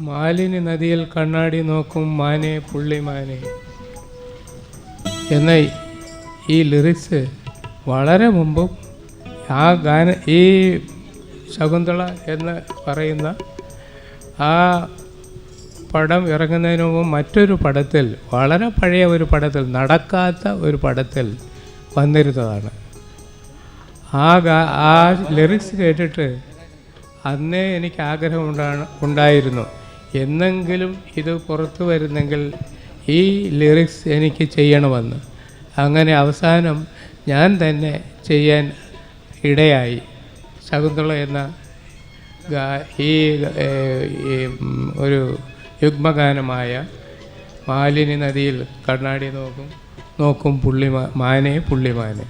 മാലിനി നദിയിൽ കണ്ണാടി നോക്കും മാനെ പുള്ളിമാനെ എന്ന ഈ ലിറിക്സ് വളരെ മുമ്പും ആ ഈ ശകുന്തള എന്ന് പറയുന്ന ആ പടം ഇറങ്ങുന്നതിന് മുമ്പ് മറ്റൊരു പടത്തിൽ, വളരെ പഴയ ഒരു പടത്തിൽ, നടക്കാത്ത ഒരു പടത്തിൽ വന്നിരുന്നതാണ്. ആ ലിറിക്സ് കേട്ടിട്ട് അന്നേ എനിക്ക് ആഗ്രഹം ഉണ്ടായിരുന്നു, എന്നെങ്കിലും ഇത് പുറത്തു വരുന്നെങ്കിൽ ഈ ലിറിക്സ് എനിക്ക് ചെയ്യണമെന്ന്. അങ്ങനെ അവസാനം ഞാൻ തന്നെ ചെയ്യാൻ ഇടയായി. ശകുന്തള എന്ന ഈ ഒരു യുഗ്മഗാനമായ മാലിനി നദിയിൽ കണ്ണാടി നോക്കും മാനെ പുള്ളിമാനെ.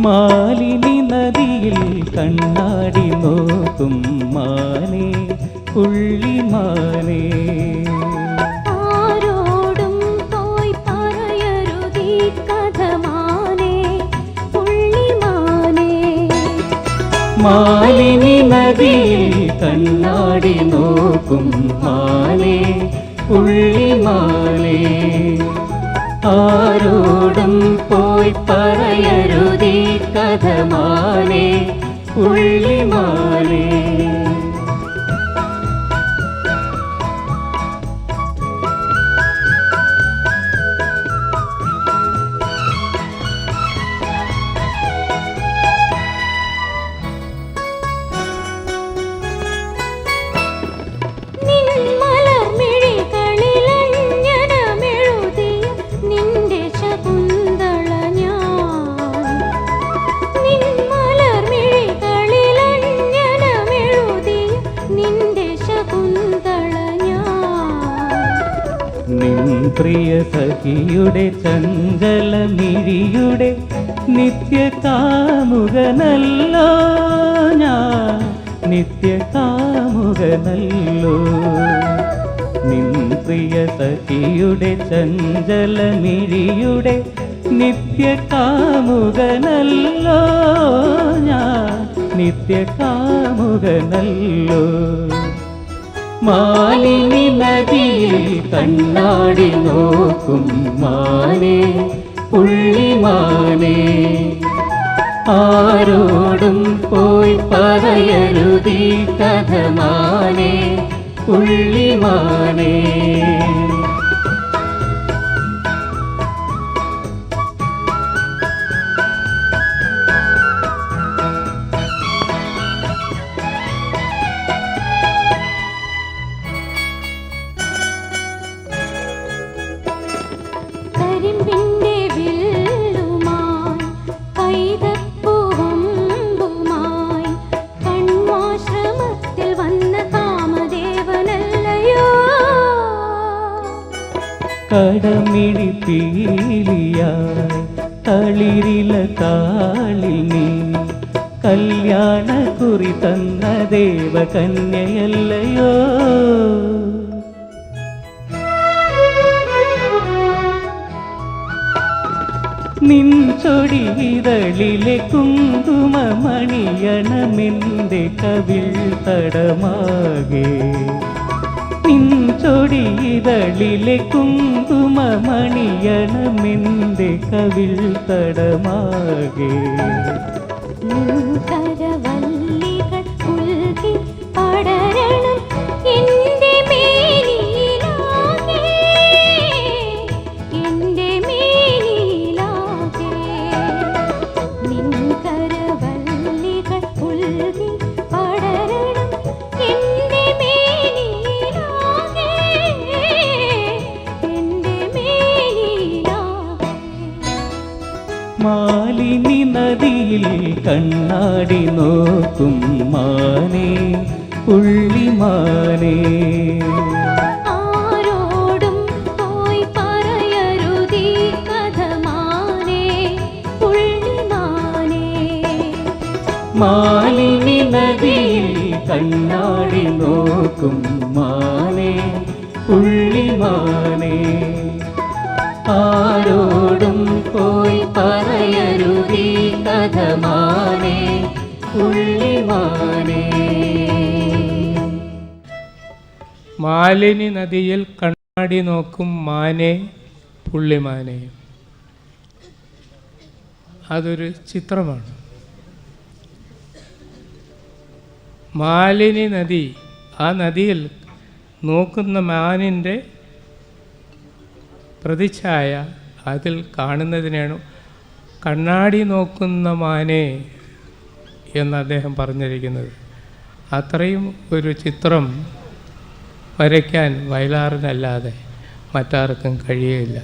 മാലിനി നദിയിൽ കണ്ണാടി നോക്കും മാനെ പുള്ളിമാനെ. ആരോടും പോയി പറയരുതീ കഥ മാനെ പുള്ളിമാനെ. മാലിനി നദിയിൽ കണ്ണാടി നോക്കും മാനെ പുള്ളിമാനെ. ആരോടും പോയി പറയരുതീ കഥ മാനെ പുള്ളിമാനെ. പ്രിയ സഖിയുടെ ചഞ്ചല മിഴിയുടെ നിത്യകാമുകനല്ലോ ഞാൻ, നിത്യകാമുകനല്ലോ. നിൻ പ്രിയ സഖിയുടെ ചഞ്ചല മിഴിയുടെ നിത്യകാമുകനല്ലോ ഞാൻ, നിത്യകാമുകനല്ലോ. മാലിനി നദിയിൽ കണ്ണാടി നോക്കും മാനെ പുള്ളിമാനെ. ആരോടും പോയി പറയരുതീ കഥ മാനെ പുള്ളിമാനെ. കടമിഴി പീലിയായി തളിരില താളിൽ നീ കല്യാണ കുറി തന്ന ദേവകന്യയല്ലയോ. നിൻ ചൊടിയിതളിലെ കുങ്കുമമണിയണമെന്റെ കവിൾ തടമാകെ. നിൻ ചൊടിയിതളിലെ കുങ്കുമമണിയണമെന്റെ കവിൾ തടമാകെ. കരവല്ലികൾ പുൽകി പടരണം എന്റെ മേനിയിലാകെ, എന്റെ മേനിയിലാകെ. നിൻ കരവല്ലികൾ പുൽകി പടരണം എന്റെ മേനിയിലാകെ, എന്റെ മേനിയിലാകെ. മാലിനി നദിയിൽ കണ്ണാടി നോക്കും മാനെ പുള്ളിമാനെ. ആരോടും പോയി പറയരുതീ കഥ മാനെ പുള്ളിമാനെ. മാലിനി നദിയിൽ കണ്ണാടി നോക്കും മാനേ പുള്ളിമാനേ ആരോടും പോയി പറയരുതീ കഥ മാനേ പുള്ളിമാനേ. മാലിനി നദിയിൽ കണ്ണാടി നോക്കും മാനേ പുള്ളിമാനേ. അതൊരു ചിത്രമാണ്. മാലിനി നദി, ആ നദിയിൽ നോക്കുന്ന മാനിൻ്റെ പ്രതിച്ഛായ അതിൽ കാണുന്നതിനാണ് കണ്ണാടി നോക്കുന്ന മാനേ എന്ന് അദ്ദേഹം പറഞ്ഞിരിക്കുന്നത്. അത്രയും ഒരു ചിത്രം വരയ്ക്കാൻ വയലാറിനല്ലാതെ മറ്റാർക്കും കഴിയില്ല.